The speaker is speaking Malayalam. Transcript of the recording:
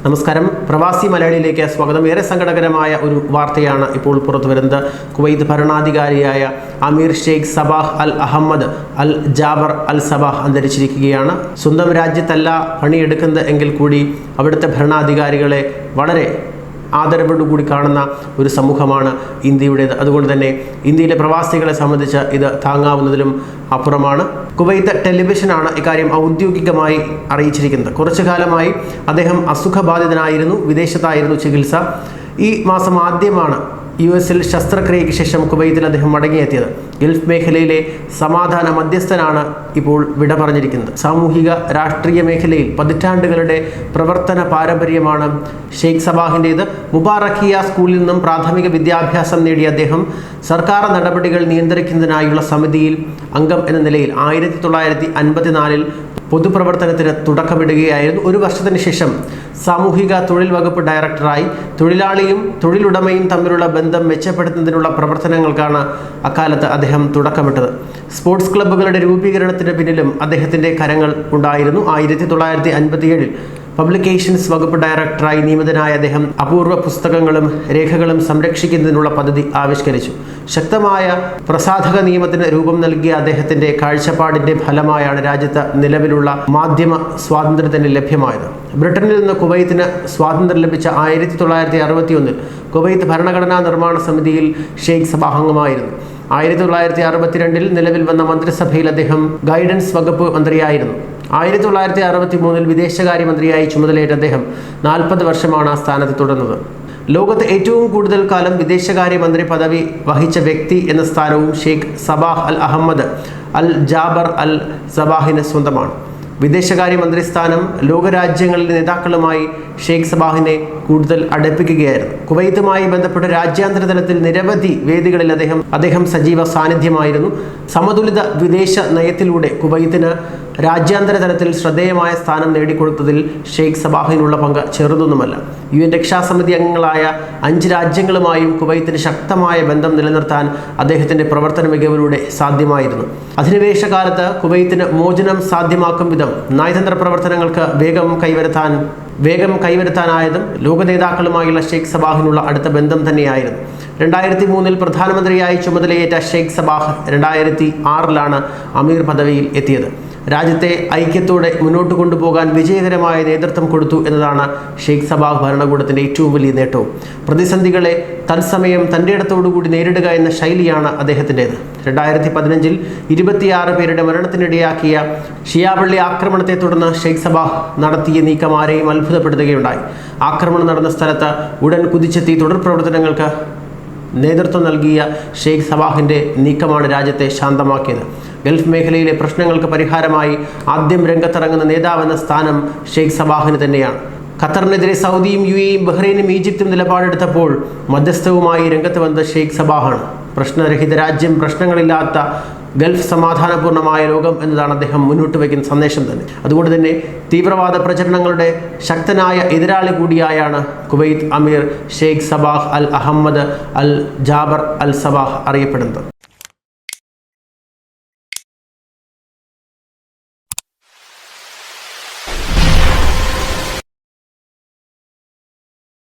നമസ്കാരം. പ്രവാസി മലയാളിയിലേക്ക് സ്വാഗതം. ഏറെ സങ്കടകരമായ ഒരു വാർത്തയാണ് ഇപ്പോൾ പുറത്തു വരുന്നത്. കുവൈത്ത് ഭരണാധികാരിയായ അമീർ ഷെയ്ഖ് സബാഹ് അൽ അഹമ്മദ് അൽ ജാബർ അൽ സബാഹ് അന്തരിച്ചിരിക്കുകയാണ്. സ്വന്തം രാജ്യത്തല്ല പണിയെടുക്കുന്നത് എങ്കിൽ കൂടി അവിടുത്തെ ഭരണാധികാരികളെ വളരെ ആദരവോടുകൂടി കാണുന്ന ഒരു സമൂഹമാണ് ഇന്ത്യയുടേത്. അതുകൊണ്ട് തന്നെ ഇന്ത്യയിലെ പ്രവാസികളെ സംബന്ധിച്ച് ഇത് താങ്ങാവുന്നതിലും അപ്പുറമാണ്. കുവൈത്ത് ടെലിവിഷനാണ് ഇക്കാര്യം ഔദ്യോഗികമായി അറിയിച്ചിരിക്കുന്നത്. കുറച്ചു കാലമായി അദ്ദേഹം അസുഖബാധിതനായിരുന്നു, വിദേശത്തായിരുന്നു ചികിത്സ. ഈ മാസം ആദ്യമാണ് US-ൽ ശസ്ത്രക്രിയയ്ക്ക് ശേഷം കുവൈത്തിൽ അദ്ദേഹം മടങ്ങിയെത്തിയത്. ഗൾഫ് മേഖലയിലെ സമാധാന മധ്യസ്ഥനാണ് ഇപ്പോൾ വിട പറഞ്ഞിരിക്കുന്നത്. സാമൂഹിക രാഷ്ട്രീയ മേഖലയിൽ പതിറ്റാണ്ടുകളുടെ പ്രവർത്തന പാരമ്പര്യമാണ് ഷെയ്ഖ് സബാഹിൻ്റേത്. മുബാറക്കിയ സ്കൂളിൽ നിന്നും പ്രാഥമിക വിദ്യാഭ്യാസം നേടിയ അദ്ദേഹം സർക്കാർ നടപടികൾ നിയന്ത്രിക്കുന്നതിനായുള്ള സമിതിയിൽ അംഗം എന്ന നിലയിൽ 1954-ൽ പൊതുപ്രവർത്തനത്തിന് തുടക്കമിടുകയായിരുന്നു. ഒരു വർഷത്തിന് ശേഷം സാമൂഹിക തൊഴിൽ വകുപ്പ് ഡയറക്ടറായി. തൊഴിലാളിയും തൊഴിലുടമയും തമ്മിലുള്ള ബന്ധം മെച്ചപ്പെടുത്തുന്നതിനുള്ള പ്രവർത്തനങ്ങൾക്കാണ് അക്കാലത്ത് അദ്ദേഹം തുടക്കമിട്ടത്. സ്പോർട്സ് ക്ലബ്ബുകളുടെ രൂപീകരണത്തിന് പിന്നിലും അദ്ദേഹത്തിൻ്റെ കരങ്ങൾ ഉണ്ടായിരുന്നു. 1957-ൽ പബ്ലിക്കേഷൻസ് വകുപ്പ് ഡയറക്ടറായി നിയമിതനായ അദ്ദേഹം അപൂർവ പുസ്തകങ്ങളും രേഖകളും സംരക്ഷിക്കുന്നതിനുള്ള പദ്ധതി ആവിഷ്കരിച്ചു. ശക്തമായ പ്രസാധക നിയമത്തിന് രൂപം നൽകിയ അദ്ദേഹത്തിൻ്റെ കാഴ്ചപ്പാടിൻ്റെ ഫലമായാണ് രാജ്യത്ത് നിലവിലുള്ള മാധ്യമ സ്വാതന്ത്ര്യത്തിന് ലഭ്യമായത്. ബ്രിട്ടനിൽ നിന്ന് കുവൈത്തിന് സ്വാതന്ത്ര്യം ലഭിച്ച 1961-ൽ കുവൈത്ത് ഭരണഘടനാ നിർമ്മാണ സമിതിയിൽ ഷെയ്ഖ് സബാഹ് അംഗമായിരുന്നു. 1962-ൽ നിലവിൽ വന്ന മന്ത്രിസഭയിൽ അദ്ദേഹം ഗൈഡൻസ് വകുപ്പ് മന്ത്രിയായിരുന്നു. 1963-ൽ വിദേശകാര്യമന്ത്രിയായി ചുമതലയേറ്റ അദ്ദേഹം 40 വർഷമാണ് ആ സ്ഥാനത്ത് തുടർന്നത്. ലോകത്ത് ഏറ്റവും കൂടുതൽ കാലം വിദേശകാര്യമന്ത്രി പദവി വഹിച്ച വ്യക്തി എന്ന സ്ഥാനവും ഷെയ്ഖ് സബാഹ് അൽ അഹമ്മദ് അൽ ജാബർ അൽ സബാഹിന് സ്വന്തമാണ്. വിദേശകാര്യമന്ത്രി സ്ഥാനം ലോകരാജ്യങ്ങളിലെ നേതാക്കളുമായി ഷെയ്ഖ് സബാഹിനെ കൂടുതൽ അടുപ്പിക്കുകയായിരുന്നു. കുവൈത്തുമായി ബന്ധപ്പെട്ട് രാജ്യാന്തര തലത്തിൽ നിരവധി വേദികളിൽ അദ്ദേഹം സജീവ സാന്നിധ്യമായിരുന്നു. സമതുലിത വിദേശ നയത്തിലൂടെ കുവൈത്തിന് രാജ്യാന്തര തലത്തിൽ ശ്രദ്ധേയമായ സ്ഥാനം നേടിക്കൊടുത്തതിൽ ഷെയ്ഖ് സബാഹിനുള്ള പങ്ക് ചെറുതൊന്നുമല്ല. UN രക്ഷാസമിതി അംഗങ്ങളായ 5 രാജ്യങ്ങളുമായും കുവൈത്തിന് ശക്തമായ ബന്ധം നിലനിർത്താൻ അദ്ദേഹത്തിൻ്റെ പ്രവർത്തന മികവിലൂടെ സാധ്യമായിരുന്നു. അധിനിവേശ കാലത്ത് കുവൈത്തിന് മോചനം സാധ്യമാക്കും വിധം നയതന്ത്ര പ്രവർത്തനങ്ങൾക്ക് വേഗം കൈവരുത്താനായതും ലോക നേതാക്കളുമായുള്ള ഷെയ്ഖ് സബാഹിനുള്ള അടുത്ത ബന്ധം തന്നെയായിരുന്നു. 2003-ൽ പ്രധാനമന്ത്രിയായി ചുമതലയേറ്റ ഷെയ്ഖ് സബാഹ് 2006-ലാണ് അമീർ പദവിയിൽ എത്തിയത്. രാജ്യത്തെ ഐക്യത്തോടെ മുന്നോട്ട് കൊണ്ടുപോകാൻ വിജയകരമായ നേതൃത്വം കൊടുത്തു എന്നതാണ് ഷെയ്ഖ് സബാഹ് ഭരണകൂടത്തിൻ്റെ ഏറ്റവും വലിയ നേട്ടവും. പ്രതിസന്ധികളെ തത്സമയം തൻ്റെ ഇടത്തോടുകൂടി നേരിടുക എന്ന ശൈലിയാണ് അദ്ദേഹത്തിൻ്റേത്. 2015-ൽ 26 പേരുടെ മരണത്തിനിടയാക്കിയ ഷിയാപള്ളി ആക്രമണത്തെ തുടർന്ന് ഷെയ്ഖ് സബാഹ് നടത്തിയ നീക്കം ആരെയും അത്ഭുതപ്പെടുത്തുകയുണ്ടായി. ആക്രമണം നടന്ന സ്ഥലത്ത് ഉടൻ കുതിച്ചെത്തി തുടർ പ്രവർത്തനങ്ങൾക്ക് നേതൃത്വം നൽകിയ ഷെയ്ഖ് സബാഹിൻ്റെ നീക്കമാണ് രാജ്യത്തെ ശാന്തമാക്കിയത്. ഗൾഫ് മേഖലയിലെ പ്രശ്നങ്ങൾക്ക് പരിഹാരമായി ആദ്യം രംഗത്തിറങ്ങുന്ന നേതാവെന്ന സ്ഥാനം ഷെയ്ഖ് സബാഹിന് തന്നെയാണ്. ഖത്തറിനെതിരെ സൗദിയും UAEയും ബഹ്റൈനും ഈജിപ്തും നിലപാടെടുത്തപ്പോൾ മധ്യസ്ഥവുമായി രംഗത്ത് വന്നത് ഷെയ്ഖ് സബാഹാണ്. പ്രശ്നരഹിത രാജ്യം, പ്രശ്നങ്ങളില്ലാത്ത ഗൾഫ്, സമാധാനപൂർണ്ണമായ ലോകം എന്നതാണ് അദ്ദേഹം മുന്നോട്ട് വയ്ക്കുന്ന സന്ദേശം തന്നെ. അതുകൊണ്ട് തന്നെ തീവ്രവാദ പ്രചരണങ്ങളുടെ ശക്തനായ എതിരാളി കൂടിയായാണ് കുവൈത്ത് അമീർ ഷെയ്ഖ് സബാഹ് അൽ അഹമ്മദ് അൽ ജാബർ അൽ സബാഹ് അറിയപ്പെടുന്നത്.